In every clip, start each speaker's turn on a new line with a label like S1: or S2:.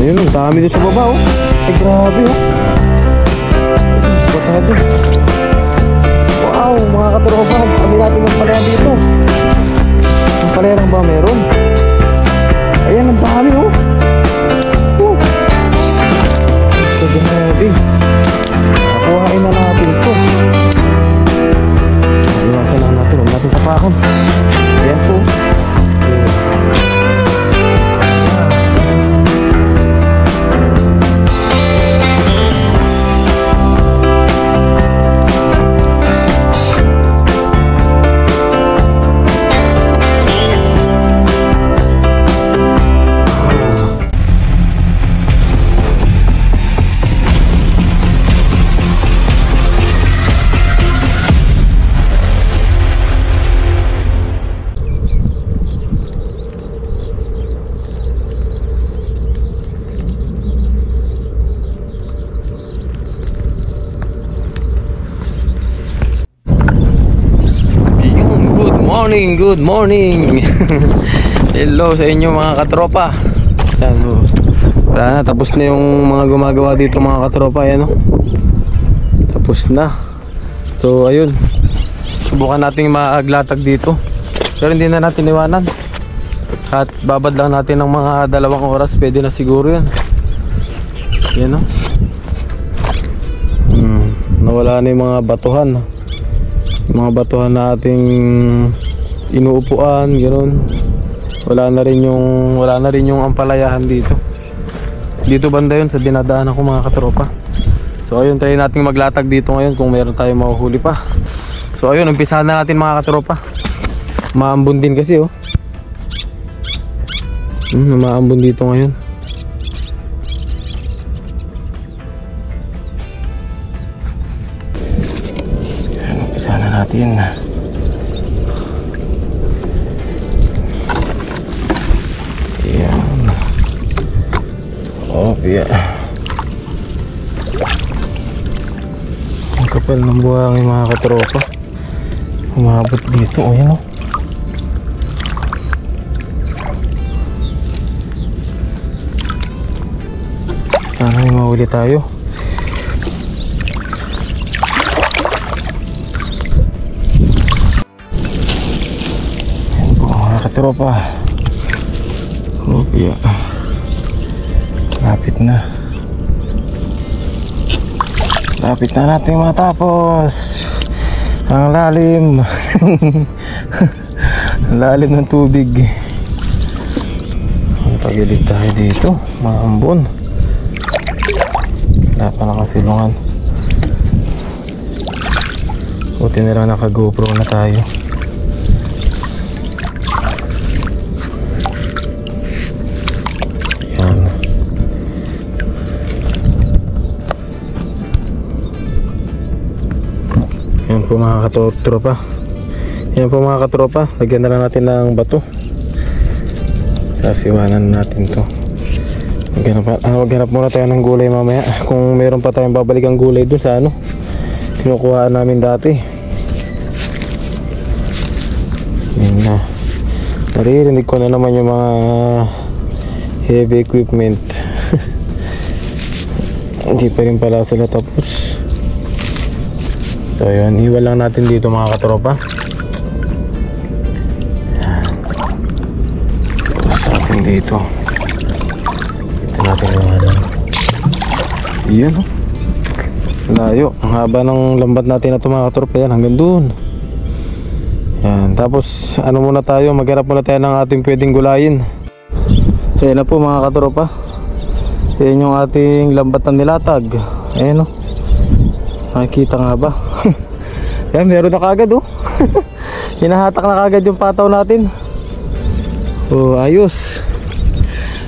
S1: Ayun, ang dami doon sa baba oh. Ay grabe oh. Patado. Wow, mga katropa, kami natin ng palaya dito. Ang palaya lang ba meron? Ayan, ang dami oh. So grabe. Nakuhain na natin ito. Iwasan lang natin, huwag natin tapakan. Ayan po. Good morning. Hello sa inyo mga katropa. Yan, wala na, tapos na yung mga gumagawa dito mga katropa. Yan, tapos na. So ayun, subukan nating maglatag dito, pero hindi na natin iwanan. At babad lang natin ng mga 2 oras. Pwede na siguro yan. Yan nawala na yung mga batuhan. Yung mga batuhan na ating inuupuan, ganoon. Wala na rin yung ampalayahan dito. Dito banda yun sa dinadaanan ko mga katropa. So ayun, try natin maglatag dito ngayon kung meron tayong mahuhuli pa. So ayun, umpisahan na natin mga katropa. Maambon din kasi oh. Maambon dito ngayon. Ayan, umpisahan na natin. Oh, yeah. Ang kapal ng buhangin mga katropa. Umabot dito, oh yan oh. Sana may mahuli tayo. Yan po mga katropa. Oh, yeah. Lapit na natin matapos. Ang lalim. Ang lalim ng tubig. Pagilid tayo dito, maambon. Wala pa nakasilungan. Buti na lang naka GoPro na tayo. Yan po mga katropa. Yan po mga katropa. Lagyan na lang natin ng bato. Kasiwanan natin to. Maghanap muna tayo ng gulay mamaya. Kung meron pa tayong babalikan gulay dun sa kinukuhaan namin dati. Yan na. Naririnig ko na naman yung mga heavy equipment. Hindi pa rin pala sila tapos. So yun, iwan lang natin dito mga katropa. Ayan. Tapos natin dito. Dito natin iwanan. Iyan oh. Layo. Ang haba ng lambat natin na ito mga katropa. Yan, hanggang dun. Yan. Tapos ano muna tayo, maghanap muna tayo ng ating pwedeng gulayin. So yan na po mga katropa. Yan yung ating lambat na nilatag. Ayan oh. Nakikita nga ba? Yan, meron na kagad oh. Hinahatak na kagad yung pataw natin. Oh, ayos.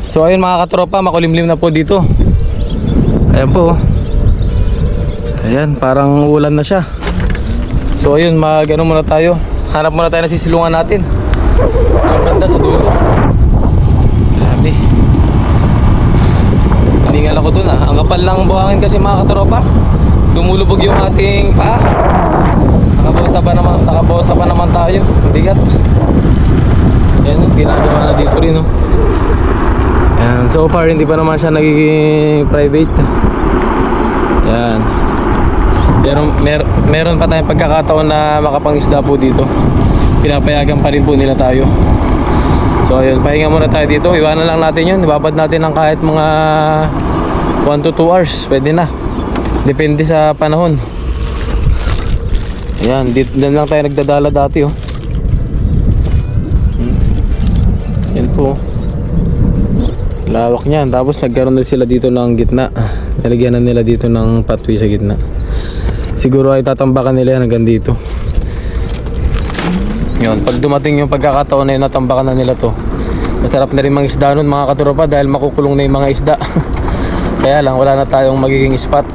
S1: So ayun mga katropa, makulimlim na po dito. Ayan po oh. Ayan, parang ulan na siya. So ayun, mag-ano muna tayo. Hanap muna tayo na sisilungan natin. Ang banda sa dulo. Grabe. Hiningal ako dun ah. Ang kapal lang buhangin kasi mga katropa. Lumulubog yung ating paa. Nakabota pa naman tayo. Bigat. Yan, ginagawa na dito rin oh. Yan, so far hindi pa naman siya nagiging private. Yan. Pero meron pa tayong pagkakataon na makapangisda po dito. Pinapayagan pa rin po nila tayo. So ayun, pahinga muna tayo dito. Iwanan lang natin yun. Ibabad natin ng kahit mga 1 to 2 hours. Pwede na. Depende sa panahon. Ayan, dito lang tayo nagdadala dati oh. Yan po. Lawak niyan. Tapos nagkaroon na sila dito ng gitna. Nalagyan na nila dito ng pathway sa gitna. Siguro ay tatambakan nila yan hanggang dito. Yun, pag dumating yung pagkakataon na yun, natambakan na nila to. Masarap na rin mga isda nun mga katropa, dahil makukulong na yung mga isda. Kaya lang wala na tayong magiging spot.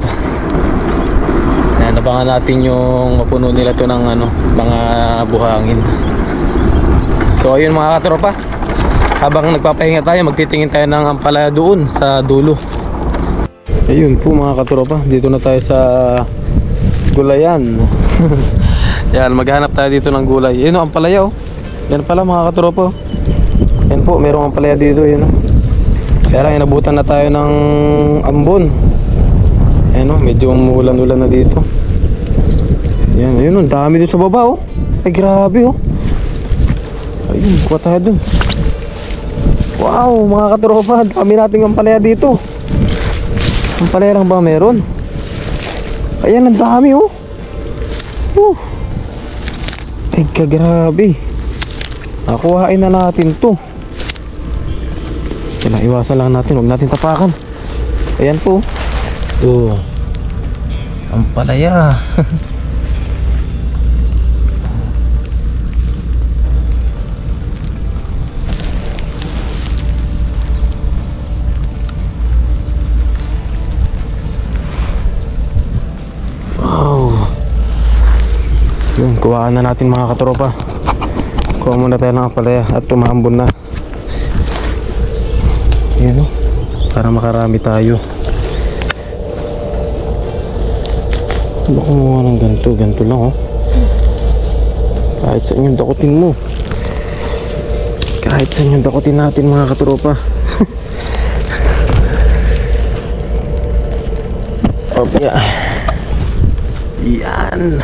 S1: Ayan, nabangan natin yung mapuno nila to ng ano, mga buhangin. So ayun mga katropa, habang nagpapahinga tayo, magtitingin tayo ng ampalaya doon sa dulo. Ayun po mga katropa, dito na tayo sa gulayan. Yan, maghanap tayo dito ng gulay. Yun o, ampalaya oh. Yan pala mga katropa. Yan po, merong ampalaya dito. Yan o. Kaya lang, inabutan na tayo ng ambon. Yan o, medyo umuulan-ulan na dito. Yan, ayun o, dami dito sa baba oh. Ay grabe oh. Ayun, kuha tayo dun. Wow mga katropa, dami nating ampalaya dito. Ampalaya lang ba meron? Ayan, ang dami oh. Ay kagrabe. Nakuhain na natin to. Kaya iwasan lang natin, huwag natin tapakan. Ayan po. Oh, ampalaya. Yun, kuhaan na natin mga katropa. Kuha muna tayo ng ampalaya at tumambon na. Yan o, para makarami tayo. Ano kumuha ng ganito? Ganito lang o. Kahit saan yung dakutin mo. Kahit saan yung dakutin natin mga katropa. Okay. Yan.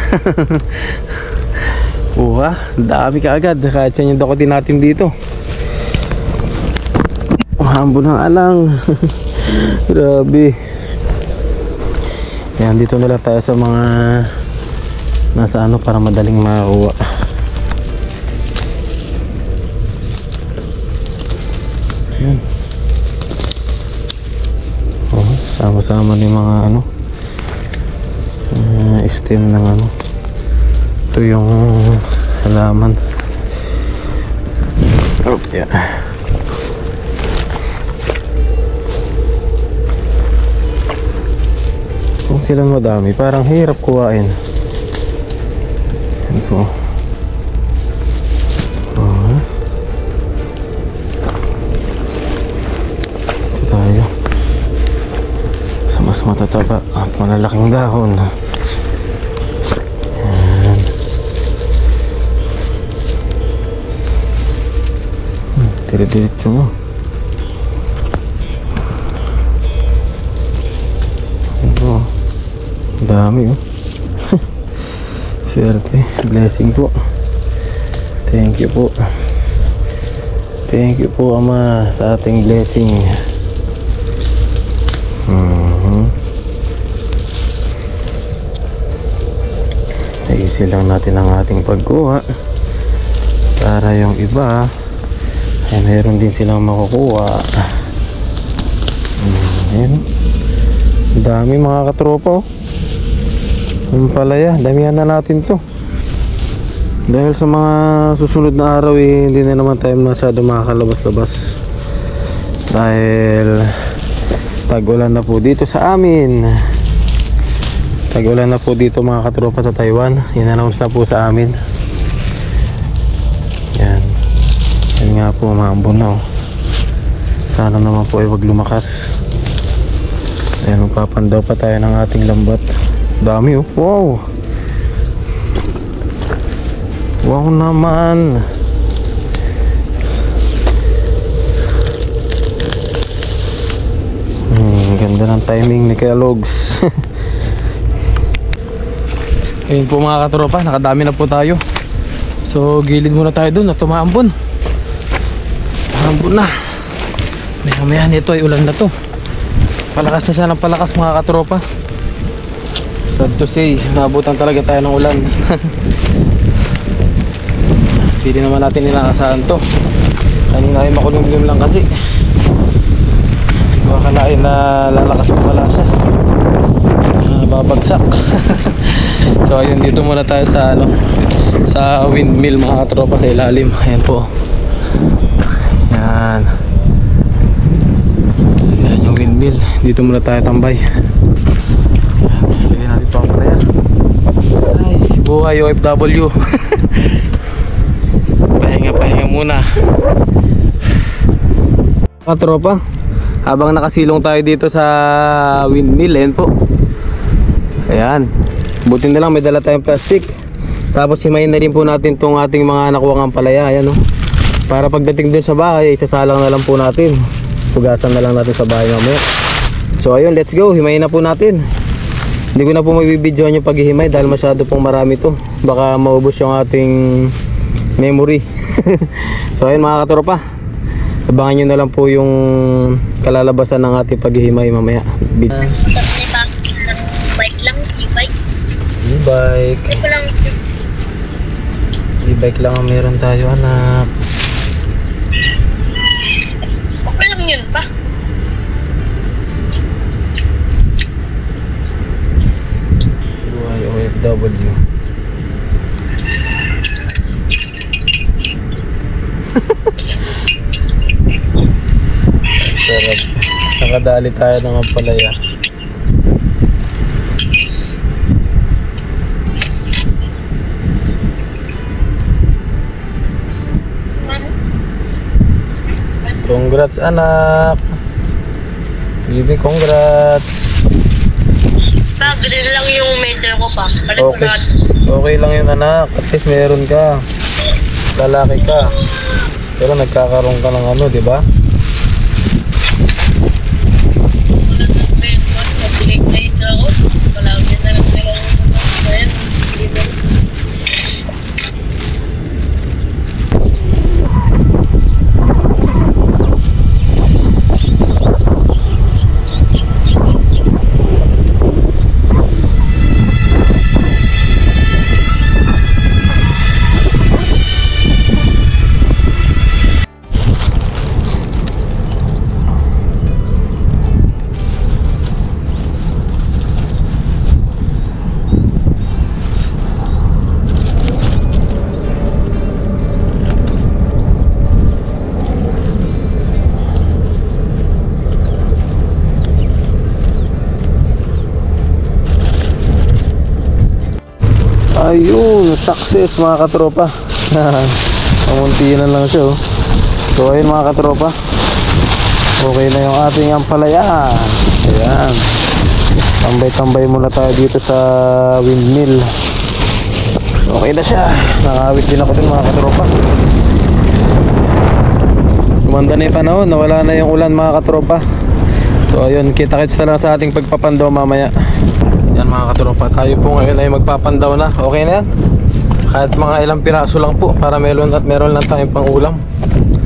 S1: Uha, dami ka agad. Kahit saan yung dakutin natin dito. Hambo ng alang. Grabe. Yan, dito na lang tayo sa mga nasa ano para madaling makakuha. Yan. Oh, sama-sama ni mga ano stem ng ano. Ito yung halaman. Oh, yeah. Okay lang madami. Parang hirap kuhain. Yan po. Oh. Ito tayo. Sa mas matataba at malalaking dahon. Dire-diretso mo. Ito, dami oh. Swerte, blessing po. Thank you po. Thank you po Ama sa ating blessing. Ayusin lang natin ang ating pagkuha para yung iba ay meron din silang makukuha. Ayan. Dami mga katropa oh. Ampalaya, damihan na natin to. Dahil sa mga susunod na araw hindi na naman tayo masyado makakalabas-labas. Dahil tag-ulan na po dito sa amin. Tag-ulan na po dito mga katropa sa Taiwan. In-announce na po sa amin. Yan. Yan nga po, maambon na oh. Sana naman po ay wag lumakas. Ayan, magpapandaw pa tayo ng ating lambat. Dami oh, wow. Wow naman. Ganda ng timing ni Kuya Logs. Ayun po mga katropa, nakadami na po tayo. So gilid muna tayo dun at tumaambon. Tumaambon na. Maya nito ay ulan na to. Palakas na siya ng palakas mga katropa. Sad to say, naabutan talaga tayo ng ulan. Hindi naman natin inaasahan to. Kanina ay makulimlim lang kasi. So akalain na lalakas pa pala siya. Babagsak. So ayun, dito muna tayo sa sa windmill mga katropa, sa ilalim. Ayan po. Yan. Yan yung windmill. Dito muna tayo tambay. Lagyan natin ito ang prayer. Ay, buhay OFW. Pahinga muna. Mga tropa, habang nakasilong tayo dito sa windmill, ayan po. Ayan. Buti na lang may dala tayong plastic. Tapos himayin na rin po natin tong ating mga nakuha ng palaya. Ayan o. Para pagdating dun sa bahay, isasalang na lang po natin. Pugasan na lang natin sa bahay mamaya. So ayun, let's go. Himayin na po natin. Hindi ko na po mabibidyohan yung paghihimay dahil masyado pong marami to. Baka maubos yung ating memory. So ayun mga katropa, abangan nyo na lang po yung kalalabasan ng ating paghihimay mamaya.
S2: Bike lang, e-bike.
S1: E-bike. E-bike lang ang meron tayo, anak.
S2: Okay lang yun pa.
S1: Buhay OFW. Sarap. Nakadali tayo ng ampalaya. Congrats anak. Bibi, congrats.
S2: Ganun lang yung medal ko pa.
S1: Okay. Okay lang yun anak. At least meron ka. Lalaki ka. Pero nagkakaroon ka ng ano, di ba? Ayun, success mga katropa. Pamuntinan lang siya oh. So ayun mga katropa, okay na yung ating ampalaya. Ayan. Tambay-tambay muna tayo dito sa windmill. Okay na siya. Nakawit din ako dun mga katropa. Gumanda na yung panahon, nawala na yung ulan mga katropa. So ayun, kita-kits na lang sa ating pagpapandaw mamaya. Yan mga katropa, tayo po ngayon ay magpapandaw na. Okay na yan. Kahit mga ilang piraso lang po para meron lang tayong pang ulam.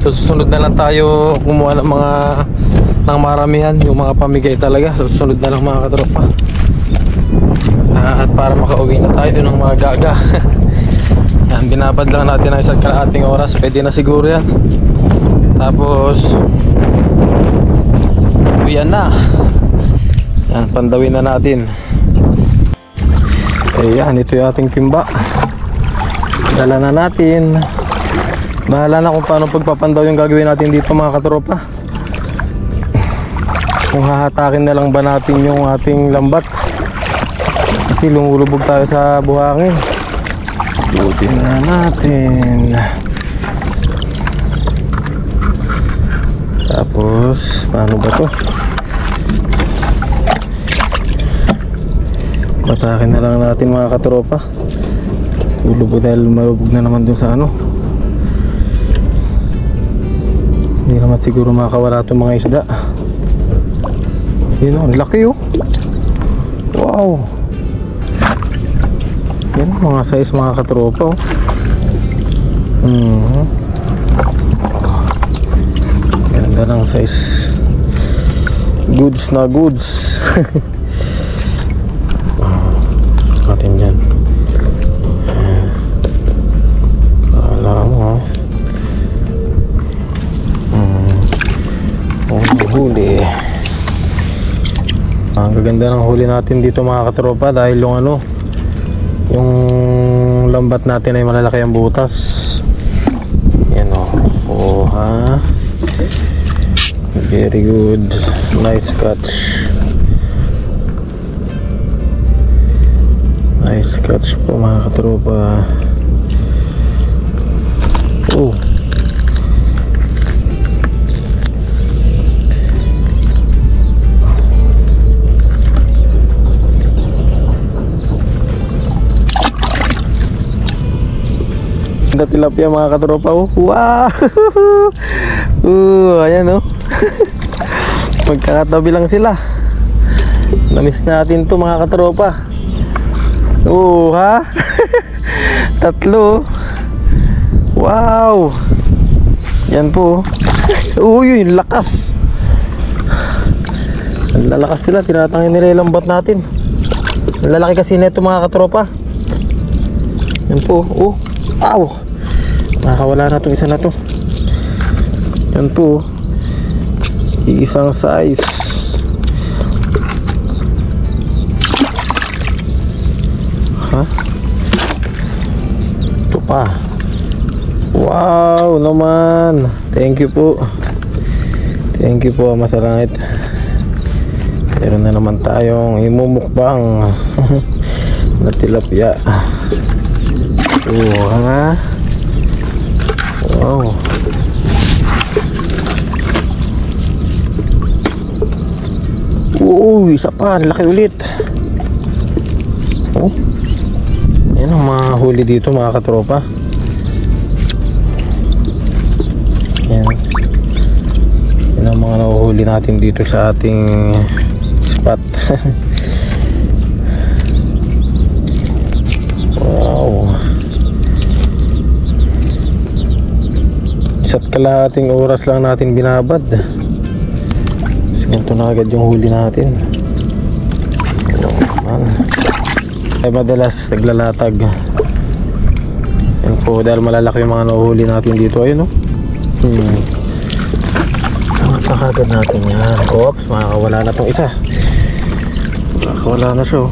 S1: So susunod na lang tayo kumuha ng maramihan, yung mga pamigay talaga. So susunod na lang mga katropa. At para makauwi na tayo ng mga gaga. Yan, binabad lang natin ang isang kalahating oras. Pwede na siguro yan. Tapos uwian na. Yan, pandawin na natin. Ayan, ito yung ating timba. Dala na natin. Bahala na kung paano pagpapandaw yung gagawin natin dito mga katropa. Kung hahatakin na lang ba natin yung ating lambat, kasi lumulubog tayo sa buhangin. Butin na natin. Tapos paano ba to? Patakin na lang natin mga katropa. Ulubog dahil marubog na naman dun sa ano. Hindi naman siguro makakawala itong mga isda. Yun o, laki oh. Wow. Yan, mga size mga katropa oh. Ganda ng size. Goods na goods. Natin yan. Alam mo huli. Ang gaganda ng huli natin dito mga katropa, dahil yung ano, yung lambat natin ay malalaki ang butas. Yan o. Oh, ha. Very good. Nice catch. Nice catch po mga katropa. Oh. Ganda tilapia mga katropa oh. Wow. Ayan oh. Magkakatabi lang sila. Namiss natin to mga katropa. Ha. Tatlo. Wow. Yan po. Uy, yung lakas. Ang lalakas sila. Tinatangin nila yung lambat natin. Ang lalaki kasi nito mga katropa. Yan po. Oh. Wow. Nakakawala na itong isa na to. Yan po. Isang size. Ha? Ito pa. Wow naman. Thank you po. Thank you po Masarangit. Meron na naman tayong imumukbang na tilapia. Ha? Wow. Uy, isa pa, laki ulit. Oh. Yan ang mga huli dito mga katropa. Yan. Yan ang mga nahuhuli natin dito sa ating spot. Wow. Isa't kalahating oras lang natin binabad. Ganito na agad yung huli natin. Ay madalas naglalatag. Yan po, dahil malalaki yung mga nahuhuli natin dito. Ayun o. Nakagad natin yan. Oops, makakawala na tong isa. Makakawala na siya.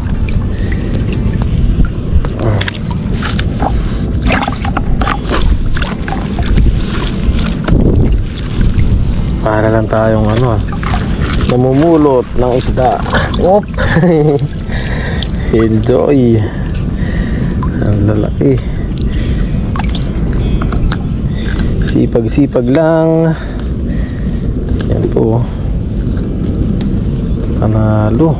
S1: Para lang tayong ano namumulot ng isda. Op. Enjoy. Ang lalaki. Sipag-sipag lang. Yan po. Panalo.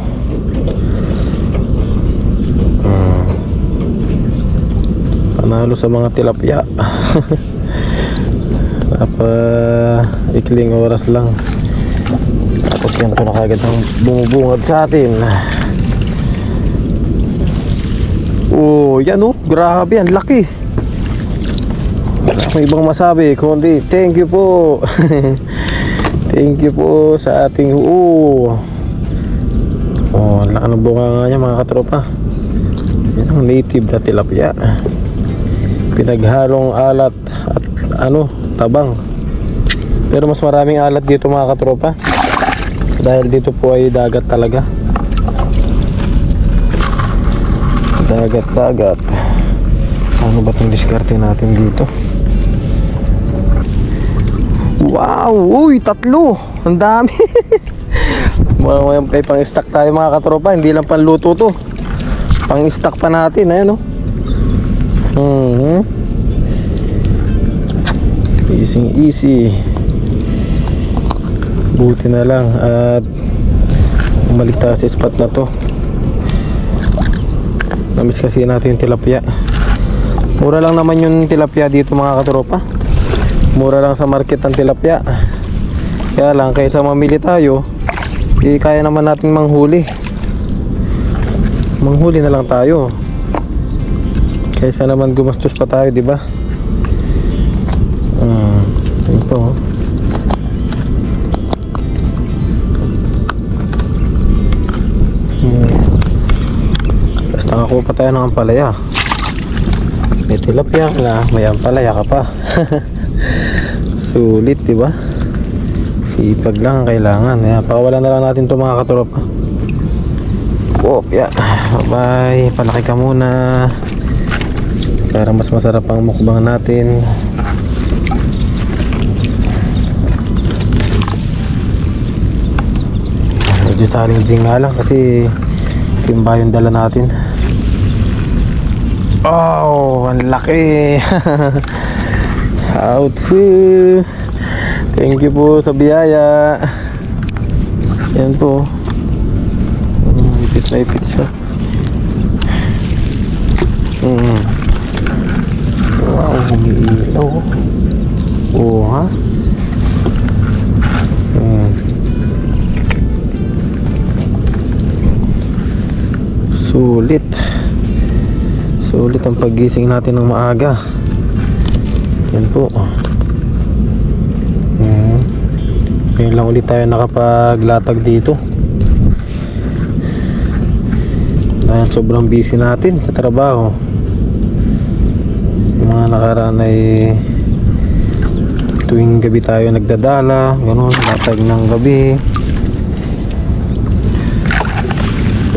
S1: Panalo sa mga tilapia. Ikling oras lang. Tapos ganito na kagad ang bumubungad sa atin. Oh, yan oh, grabe, ang laki. Wala akong ibang masabi kundi thank you po. Thank you po sa ating Oh, laki ng bunga nga niya mga katropa. Yan ang native na tilapia. Pinaghalong alat at tabang. Pero mas maraming alat dito mga katropa. Dahil dito po ay dagat talaga. Dagat. Ano ba itong diskarte natin dito? Wow! Uy! 3! Ang dami! May pang-stock tayo mga katropa. Hindi lang panluto to. Pang-stock pa natin. Ayan o. Easy. Buti na lang at umalik tayo sa spot na to. Namiss kasi natin yung tilapia. Mura lang naman yung tilapia dito mga katropa. Mura lang sa market ang tilapia. Kaya lang kaysa mamili tayo, kaya naman nating manghuli. Manghuli na lang tayo. Kaysa naman gumastos pa tayo, di ba? Ito. Basta nakakuha pa tayo ng ampalaya. May tilapia na, may ampalaya ka pa. Sulit, di ba? Sipag lang ang kailangan. Pakawalan na lang natin ito mga katropa. Oh, yeah. Bye-bye. Palaki ka muna para mas masarap ang mukbang natin. Medyo challenging nga lang kasi timba yung dala natin. Oh, ang laki. Outsu. Thank you po sa biyaya. Yan po. Ipit na ipit siya. Wow, umiilaw. Oo, ha? Sulit. Sulit ang paggising natin ng maaga. Yan po. Ngayon lang ulit tayo nakapaglatag dito dahil sobrang busy natin sa trabaho. Yung mga nakaraan ay tuwing gabi tayo nagdadala, gano'n, latag ng gabi.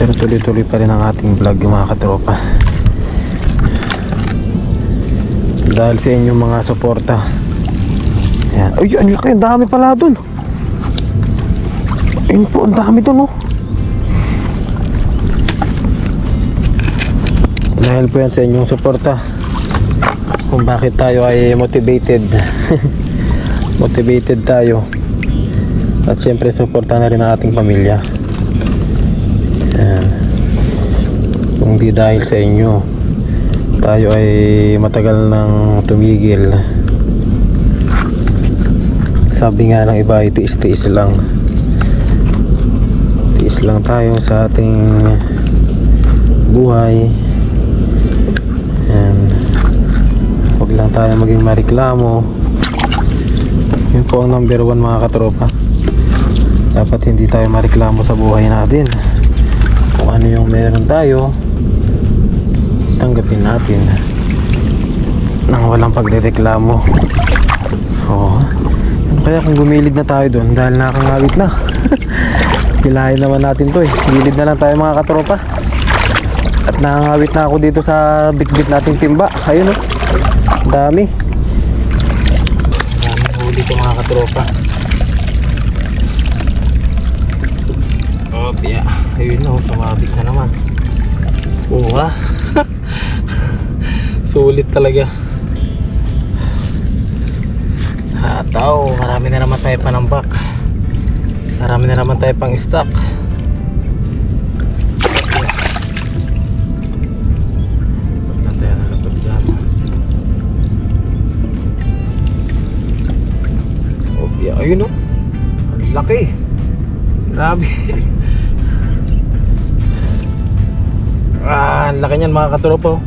S1: Pero tuloy-tuloy pa rin ang ating vlog mga katropa dahil sa inyong mga suporta. Ayan. Ay, ang laki, ang dami pala dun. Ayun po, ang dami dun, oh. Dahil po yan sa inyong suporta kung bakit tayo ay motivated. Motivated tayo. At syempre suporta na rin ang ating pamilya. Ayan. Kung di dahil sa inyo tayo ay matagal nang tumigil. Sabi nga ng iba, tiis-tiis lang. Tiis lang tayo sa ating buhay. And huwag lang tayo maging mareklamo. Yun po ang number 1 mga katropa. Dapat hindi tayo mareklamo sa buhay natin. Kung ano yung meron tayo, tanggapin natin nang walang pagrereklamo. Oo. Kaya kung gumilid na tayo doon dahil nakakangawit na. Hilahin naman natin to eh. Gilid na lang tayo mga katropa. At nakangawit na ako dito sa bit-bit nating timba. Ayun oh. Dami. Dami huli ito mga katropa. Oh, yeah. Ayun oh, sumabit na naman. Oo ha. Sulit talaga. Hataw, marami na naman tayo panambak. Marami na naman tayo pang stock. Huwag na tayo nakapagdama. Okay, ayun o. Ang laki. Grabe. Ang laki niyan mga katropo.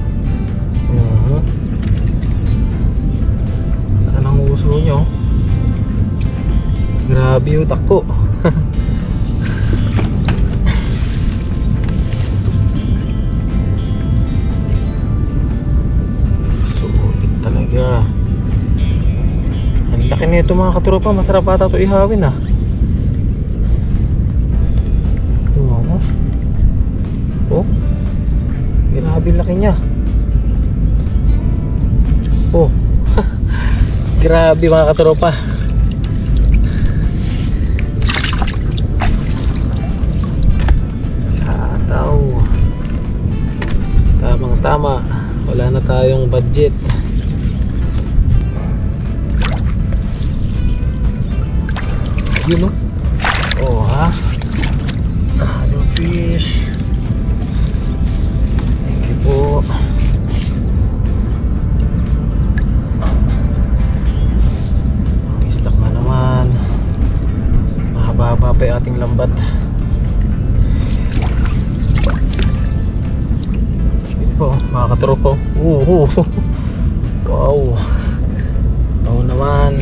S1: Anong uso nyo? Grabe yung takbo. Sulit talaga. Ang laki nito mga katropa. Masarap ata ito ihawin ah. Oh, grabe laki niya. Oh. Grabe mga katropa. Hataw. Tamang tama. Wala na tayong budget. Yun o. Oh ha. Ano fish. Thank you po. Mahaba pa yung ating lambat. katropa. Wow. Oo naman.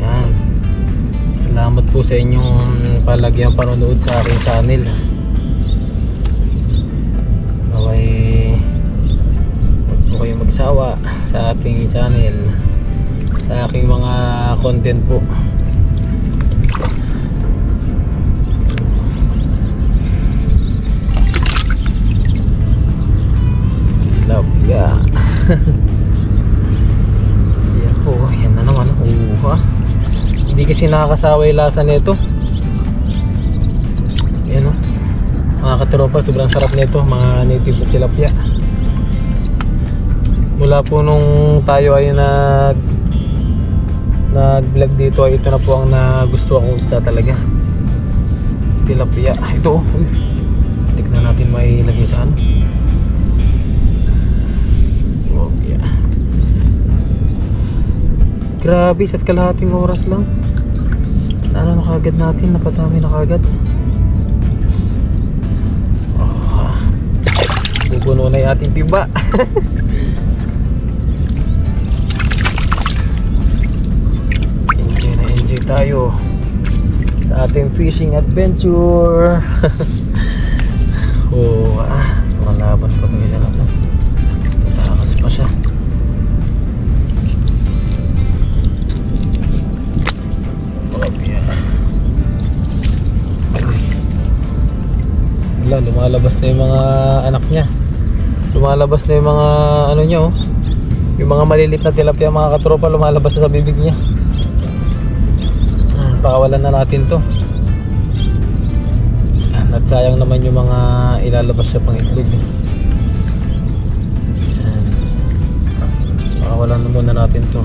S1: Yan. Salamat po sa inyong palagyang panonood sa aking channel. Okay. Huwag po kayong magsawa sa aking channel, sa aking mga content po. Love ya. Yan po, yan na naman. Ha? Hindi kasi nakakasawa yung lasa nito. Yan o. Mga katropa, sobrang sarap nito, mga native tilapia. Mula po nung tayo ay nag-vlog dito, ay ito na po ang nagustuhan kong isda talaga. Tilapia. Ito oh. Tignan natin may lagay saan. Oh, yeah. Grabe, sa kalahating oras lang. Sana na kagad natin, napadami na kagad. Oh, bubuno na yung ating timba. Enjoy tayo sa ating fishing adventure. Oh, malaban pa itong isa natin. Tatakas pa siya. Wala, lumalabas na yung mga anak niya. Lumalabas na yung mga ano niya oh. Yung mga malilit na tilapia mga katropa, lumalabas na sa bibig niya. Pakawalan na natin to. At sayang naman yung mga ilalabas siya pang itlog. Pakawalan na muna natin to.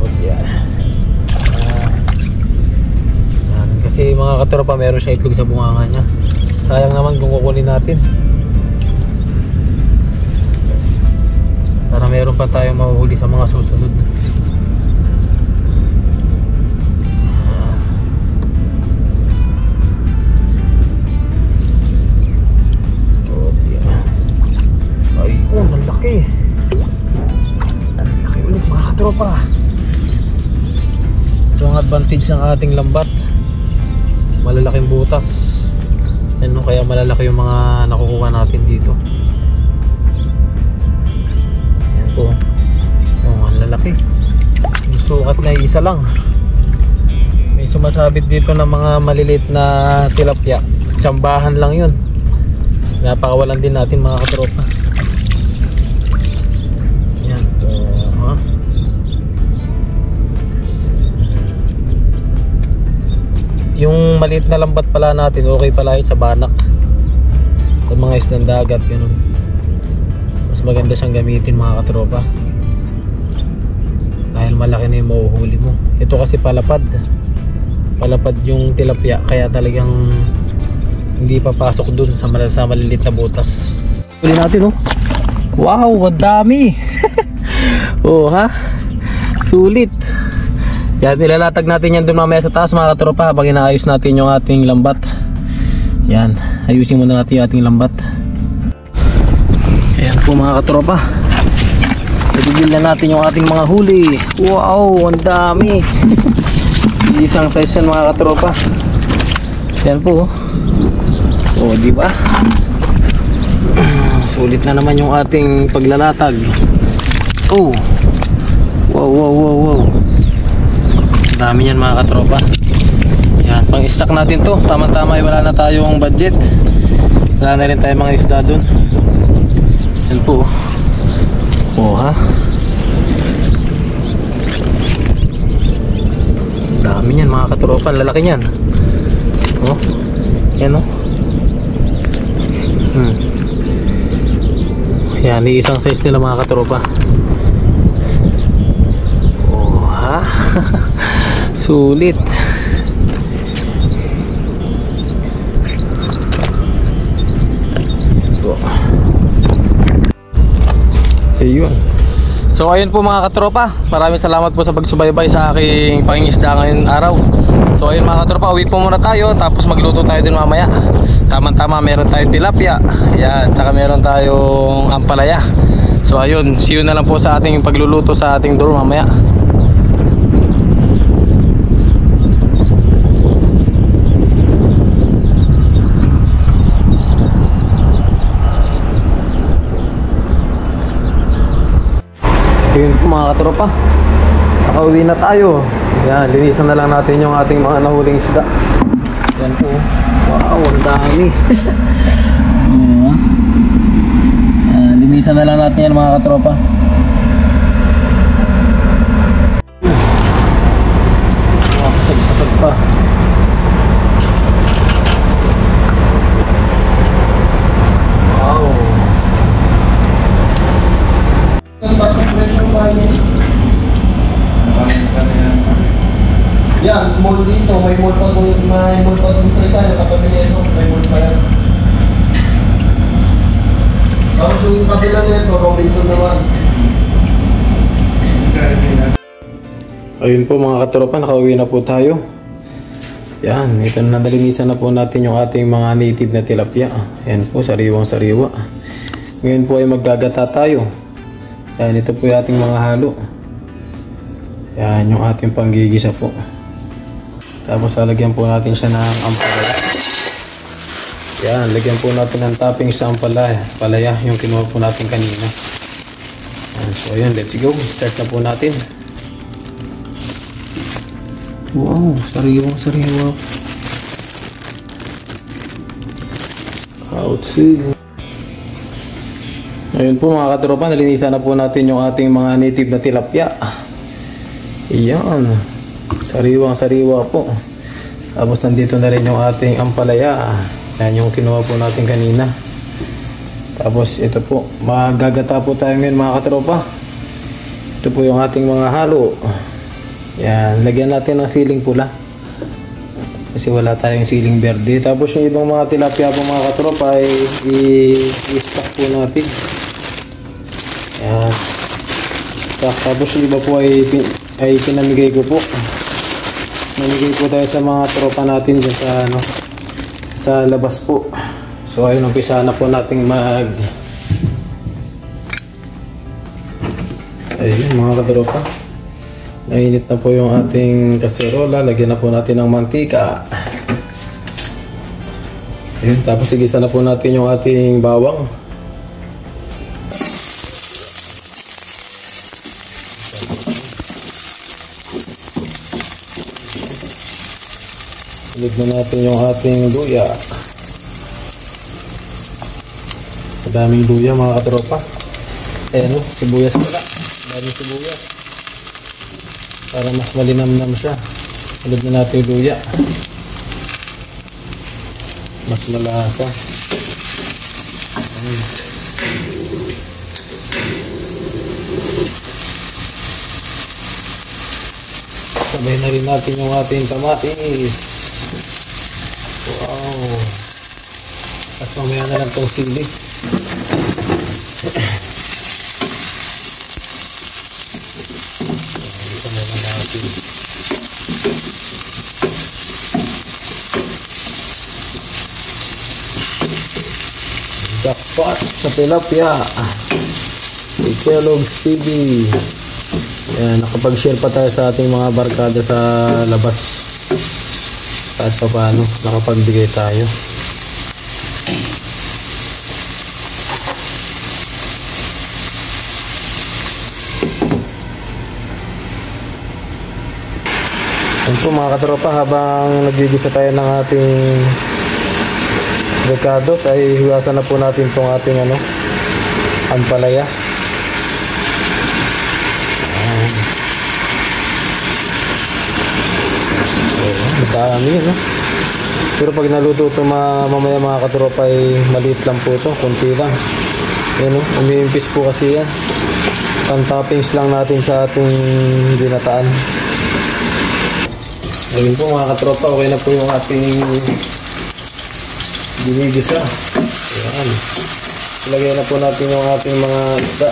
S1: Oh yeah. Kasi mga katropa, meron siya itlog sa bunganga niya. Sayang naman kung kukunin natin. Para meron pa tayong mahuhuli sa mga susunod. Oh, ang laki. Ang laki ulit mga katropa. Ito ang advantage ng ating lambat. Malalaking butas. Ano kaya malalaki yung mga nakukuha natin dito. Yan po. Oh, ang lalaki. Yung sukat na isa lang. May sumasabit dito ng mga maliliit na tilapia. Tsambahan lang yun. Napakawalan din natin mga katropa. Yung maliit na lambat pala natin, okay pala yun sa banak, sa mga islang dagat, ganun. Mas maganda siyang gamitin mga katropa, dahil malaki na yung mahuhuli mo. Ito kasi palapad yung tilapia, kaya talagang hindi papasok dun sa maliliit na butas. Huli natin oh. Wow, ang dami. Oh ha, sulit. Yan, nilalatag natin yan dun mamaya sa taas mga katropa, habang inaayos natin yung ating lambat. Yan, ayusin muna natin yung ating lambat. Ayan po mga katropa, itigil na natin yung ating mga huli. Wow, ang dami. Isang size yan mga katropa. Yan po. Oh, di ba? Sulit na naman yung ating paglalatag. Oh. Wow. Dami yan mga katropa. Yan, pang stock natin to. Tama-tama, wala na tayong budget. Wala na rin tayong mga isda dun. Yan po. Oh ha. Dami yan mga katropa. Lalaki yan. Oh. Yan oh. Yan, isang size nila mga katropa. Oh ha. Sulit. Ayun. So ayun po mga katropa, maraming salamat po sa pagsubaybay sa aking pangingisda ngayong araw. So ayun mga katropa, uwi po muna tayo. Tapos magluto tayo din mamaya. Tama-tama, meron tayong tilapia. Yan, tsaka meron tayong ampalaya. So ayun, see you na lang po sa ating pagluluto sa ating door mamaya. Yun po mga katropa, nakauwi na tayo. Yan, linisan na lang natin yung ating mga nahuling isda. Yan po. Wow, ang dami. Linisan na lang natin yan mga katropa. Pasag-pasag pa. Wow.
S3: Yan, mall dito, may mall pa dun sa isa, nakatabi nito, may mall pa yan. Tapos yung kabila nito, Robinson naman.
S1: Ayun po mga katropa, nakauwi na po tayo. Yan, ito na, nalinisan na po natin yung ating mga native na tilapia. Yan po, sariwang sariwa. Ngayon po ay maggagata tayo. Yan, ito po yung ating mga halo. Yan, yung ating panggigisa po. Tapos lalagyan po natin siya ng ampalaya. Yan, lagyan po natin ng topping sa ampalaya. Palaya, yung kinuha po natin kanina. Yan, so ayan, let's go. Start na po natin. Wow, sariwang sariwa. Kautsi. Ayun po mga katropa, nalinisan na po natin yung ating mga native na tilapia. Iyan, sariwang sariwa po. Tapos nandito na rin yung ating ampalaya. Yan yung kinuha po natin kanina. Tapos ito po, magagata po tayo ngayon mga katropa. Ito po yung ating mga halo. Yan, lagyan natin ng siling pula kasi wala tayong siling berde. Tapos yung ibang mga tilapia po mga katropa ay i-stock po natin. Yan, stock. Tapos yung iba po ay pinamigay ko po. Namigay po tayo sa mga tropa natin dyan sa, sa labas po. So ayun, umpisa na po nating ayun mga katropa, nainit na po yung ating kaserola. Lagyan na po natin ng mantika. Ayun, tapos igisa na po natin yung ating bawang. Ilig na natin yung ating luya. Madaming luya mga katropa. Ayan o, sibuyas pala. Madaming sibuyas. Para mas malinamnam siya. Ilig na natin yung luya. Mas malasa. Sabay na rin natin yung ating kamatis. Wow. Tapos mamaya na lang itong sili. Dito muna natin. Jackpot sa tilapia. Si Kellogg's TV. Yan, nakapag-share pa tayo sa ating mga barkada sa labas. Kahit pa paano, nakapagbigay tayo. Yan po mga katropa, habang nagigisa tayo ng ating ricados ay hugasan na po natin itong ating ampalaya. Madami yun, no? Pero pag naluto ito mamaya mga katropa ay maliit lang po ito, kunti lang. Yan, no? Umiimpis po kasi yan. Pan-toppings lang natin sa ating dinataan. Ayun po mga katropa, okay na po yung ating ginigisa. Ayan. Ilagay na po natin yung ating mga isda.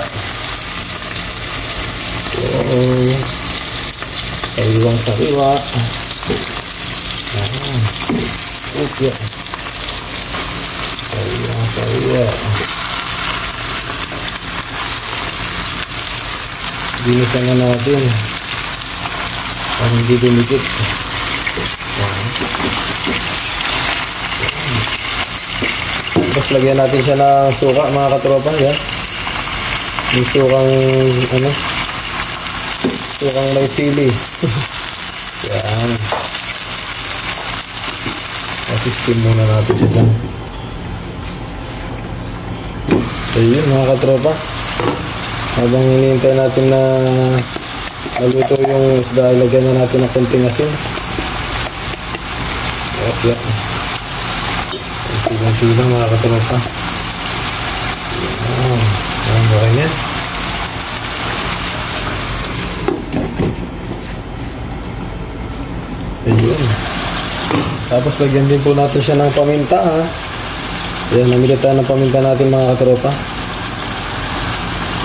S1: So, sariwang sariwa. Upya. Saya. Binisan na natin. Para hindi dumikit. Tapos lagyan natin siya ng suka mga katropa. Yan. Yung sukang ano, sukang may sili. Yan. Kasi steam muna natin siya dyan. So yun mga katropa, habang hinihintay natin na maluto yung isda, ilagyan na natin ng konting asin. Yan. Konti-konti mga katropa. Yan ba yan? Ayun. Tapos lagyan din po natin siya ng paminta, ha. Yan, namili tayo ng paminta natin mga katropa.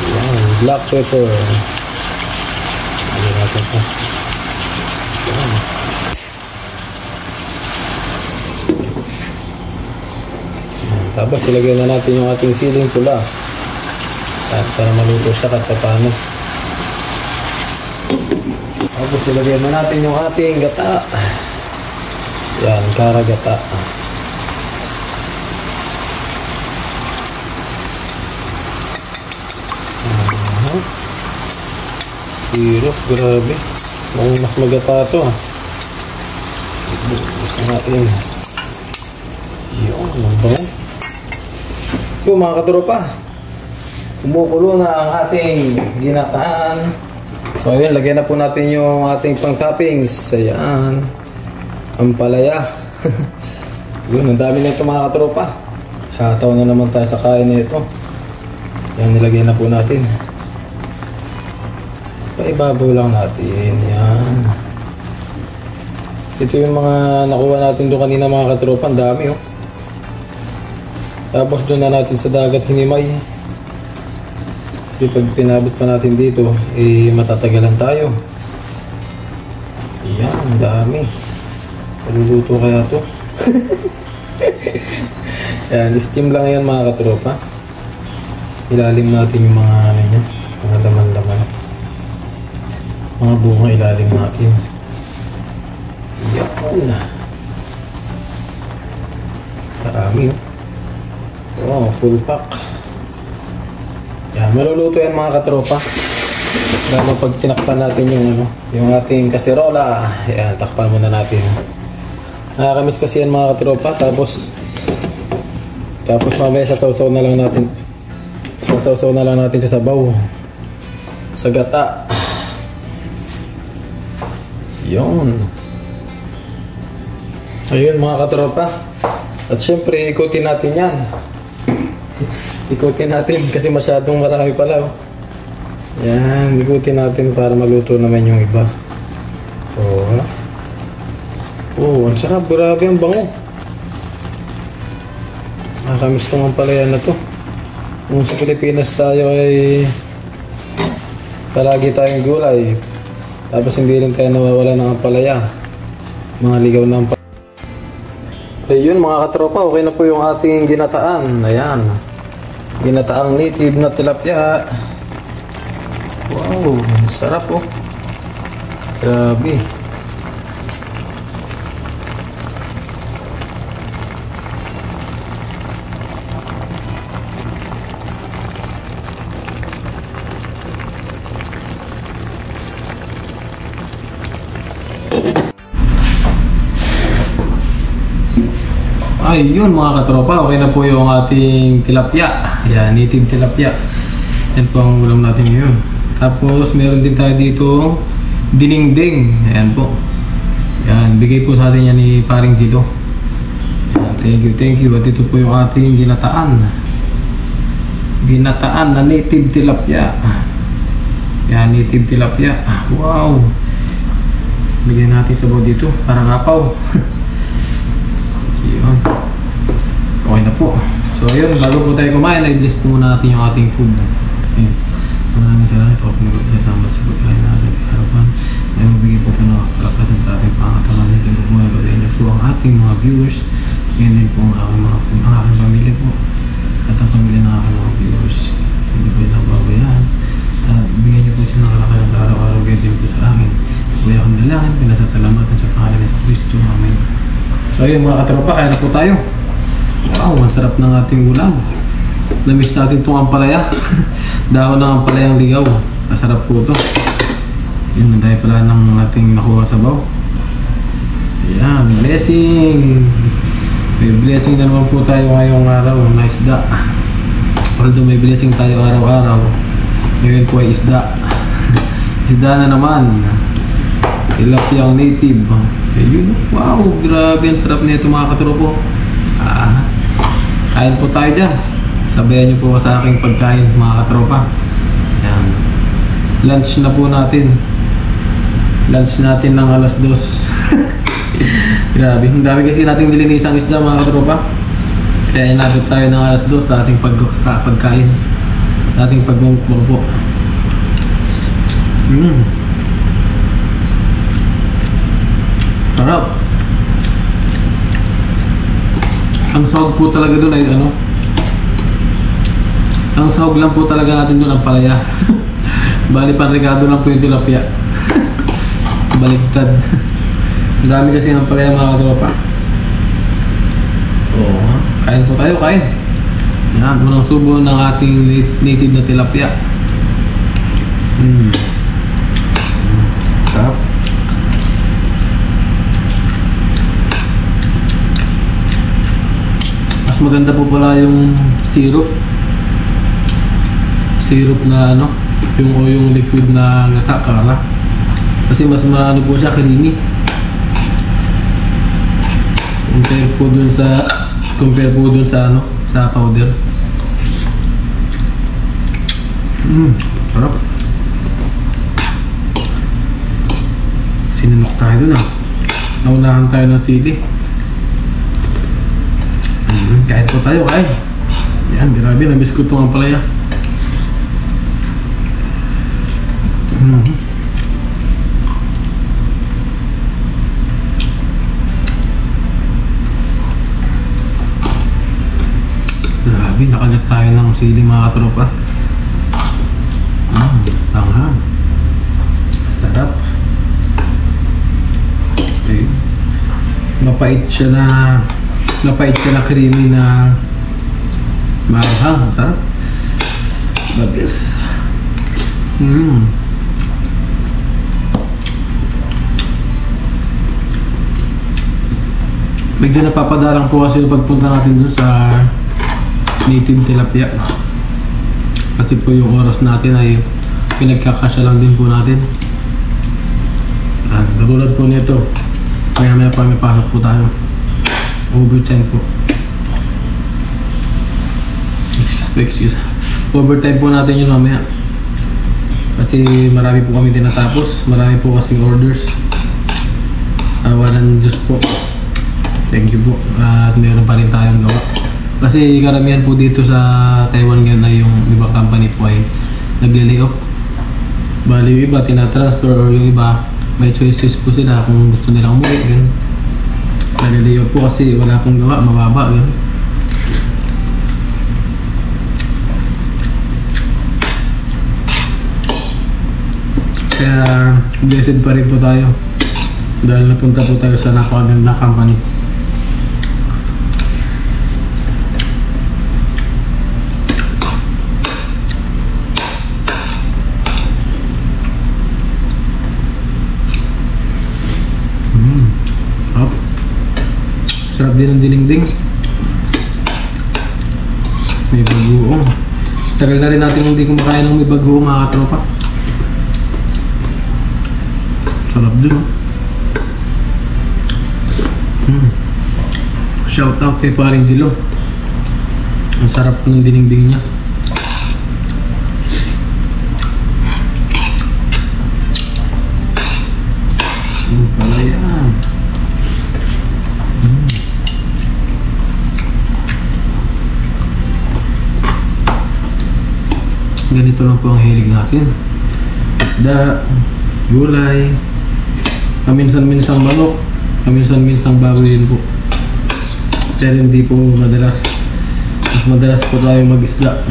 S1: Yan, black pepper. Lagyan natin po. Yan. Tapos ilagay na natin yung ating siling pula para maluto siya kahit paano. Tapos ilagay na natin yung ating gata. Yan, karagata. Hirap, grabe. Mas magata ito, ha. Gusto natin. Yun, nabang. So mga katropa, kumukulo na ang ating ginataan. So ayun, lagyan na po natin yung ating pang toppings. Ayan, ampalaya. Yun, ang dami na ito mga katropa. Hataw na naman tayo sa kain na ito. Yan, nilagyan na po natin. Paibabaw lang natin. Yan. Ito yung mga nakuha natin doon kanina mga katropa. Ang dami, oh. Tapos doon na natin sa dagat hinimay. Kasi pag pinabot pa natin dito, matatagalan tayo. Yan, ang dami. Paluluto kaya to. Yan, steam lang yan mga katropa. Ilalim natin yung mga ano niya, mga laman-laman. Mga bunga ilalim natin. Yan. Marami, oh. Oh, full pack. Yan, maluluto yan mga katropa. Lalo pag tinakpan natin yung ano, yung ating kaserola. Yan, takpan muna natin. Nakakamiss kasi yan mga katropa. Tapos mamaya sasawsaw na lang natin. Sasawsaw na lang natin sa sabaw. Sa gata. Yun. Ayun mga katropa. At syempre ikutin natin yan. Ikutin natin kasi masyadong marami pala, oh. Yan, ikutin natin para maluto naman yung iba. Ang sarap, grabe ang bango. Nakakamiss tong ampalaya na to. Kung sa Pilipinas tayo ay palagi tayong gulay, tapos hindi rin tayo nawawala ng ampalaya. Mga ligaw na ampalaya. Ayun mga katropa, okay na po yung ating ginataan. Ayan, ginataang native na tilapia. Wow, sarap, oh. Grabe. Ayun mga katropa, okay na po yung ating tilapia. Ayan, native tilapia. Yan po ang ulam natin ngayon. Tapos meron din tayo dito dinengdeng. Ayan po. Ayan, bigay po sa atin yan ni Paring Gilo. Ayan, thank you. At ito po yung ating ginataan. Ginataan na native tilapia. Ayan, native tilapia. Wow. Bigyan natin sabaw dito, parang apaw. Yun. Okay na po. So ayun, bago po tayo kumain, i-bless po muna natin yung ating food. Ayun. Maraming salamat po kung nagpapasalamat sa pagkain na sa harapan. Ay magbigay po ito ng kalakasan sa ating pangatawan. Ito po muna ba niyo po ang ating mga viewers. Yan din po ang aking pamilya po. At ang pamilya ng aking mga viewers. Hindi po yung nababayaan. At bigyan niyo po siya ng kalakayan sa araw-araw. Gaya din po sa akin. Kaya akong dalangin, pinasasalamatan sa pangalan ni Kristo. Amen. So ayun mga katropa, kaya na po tayo. Wow, ang sarap ng ating ulam. Namiss natin itong ampalaya. Dahon ng ampalayang ligaw. Masarap po ito. Yun, dahil pala ng ating nakuha sa baw. Ayan, blessing. May blessing na naman po tayo ngayong araw na isda. Although may blessing tayo araw-araw, ngayon po ay isda. Isda na naman. Tilapia native. Ayun, wow, grabe ang sarap nito mga katropo. Kain po tayo dyan. Sabayan niyo po sa aking pagkain mga katropa. Ayan. Lunch na po natin. Lunch natin ng alas 2. Grabe, ang dami kasi nating nilinisang isda mga katropa. Kaya inabot tayo ng alas 2 sa ating pagkain. Sa ating pagmumukbang po. Sarap. Ang sahog po talaga doon ay ano? Ang sahog lang po talaga natin doon ang palaya. Bali panrigado lang po yung tilapia. Baligtad. Ang dami kasi ng palaya mga katropa. Oo, kain po tayo, kain. Yan, unang subo ng ating native na tilapia. Sarap. Mas maganda po pala yung syrup. Syrup na ano, yung liquid na gata, kala. Kasi mas maano po siya, creamy. Compare po dun sa ano, sa powder. Sarap. Sinunok tayo dun Naunahan tayo ng sili. Kain po tayo, kain. Yan, grabe, namiss ko itong ampalaya. Grabe, nakagat tayo ng sili mga katropa. Tanghang. Sarap. Okay. Mapait siya na creamy na maanghang. Sarap. The best. Medyo napapadalang po kasi yung pagpunta natin dun sa native tilapia. Kasi po yung oras natin ay pinagkakasya lang din po natin. At katulad po nito, maya pa may pasok po tayo. Overtime po. Excuse. Overtime po natin yun mamaya. Kasi marami po kami tinatapos. Marami po kasing orders. Awa ng Diyos po. Thank you po. At meron pa rin tayong gawa. Kasi karamihan po dito sa Taiwan ngayon na yung iba company po ay nagle-layoff. Bali yung iba tinatransfer or yung iba may choices po sila kung gusto nilang umuwi. Nagle-layoff po kasi wala pong gawa, mababa. Ganun. Kaya blessed pa rin po tayo dahil napunta po tayo sa napakaganda company. Sarap din ang dinding. May bagoong. Tagal na rin natin hindi kumakain ng may bagoong mga katropa. Sarap din. Shout out kay Paring Dilo. Ang sarap po ng dinding niya. Pala yan. Ganito lang po ang hilig natin. Isda, gulay, paminsan-minsang manok, Paminsan-minsang bawiin po. Pero hindi po madalas. Mas madalas po tayo mag-isla.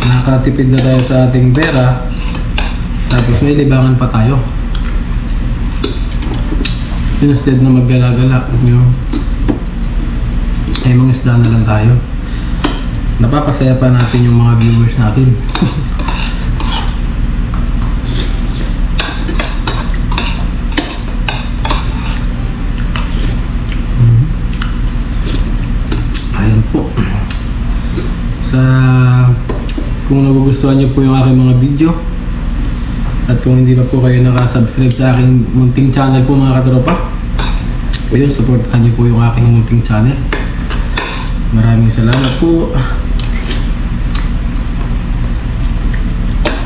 S1: Nakatipid na tayo sa ating pera. Tapos may libangan pa tayo. Instead na maggala-gala, ay mga isda na lang tayo. Napapasaya pa natin yung mga viewers natin. Ayan po. Kung nagugustuhan niyo po yung aking mga video, at kung hindi pa po kayo nakasubscribe sa aking munting channel po mga katropa, ayun, supportahan niyo po yung aking munting channel. Maraming salamat po.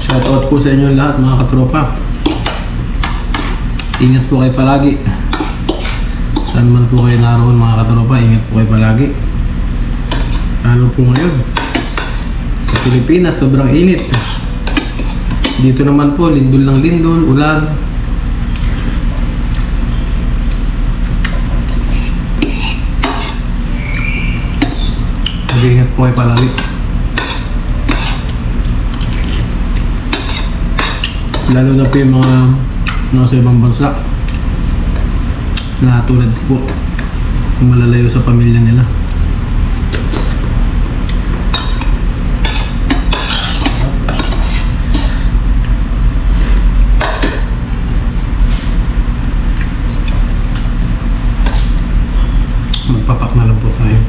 S1: Shoutout po sa inyo lahat mga katropa. Ingat po kayo palagi. Saan man po kayo naroon mga katropa, ingat po kayo palagi. Lalo po ngayon sa Pilipinas, sobrang init. Dito naman po, lindol ng lindol, ulan. Mag-ingat po kayo palagi. Lalo na po yung mga nasa ibang bansa na tulad po, kung malalayo sa pamilya nila. Magpapak na lang po tayo.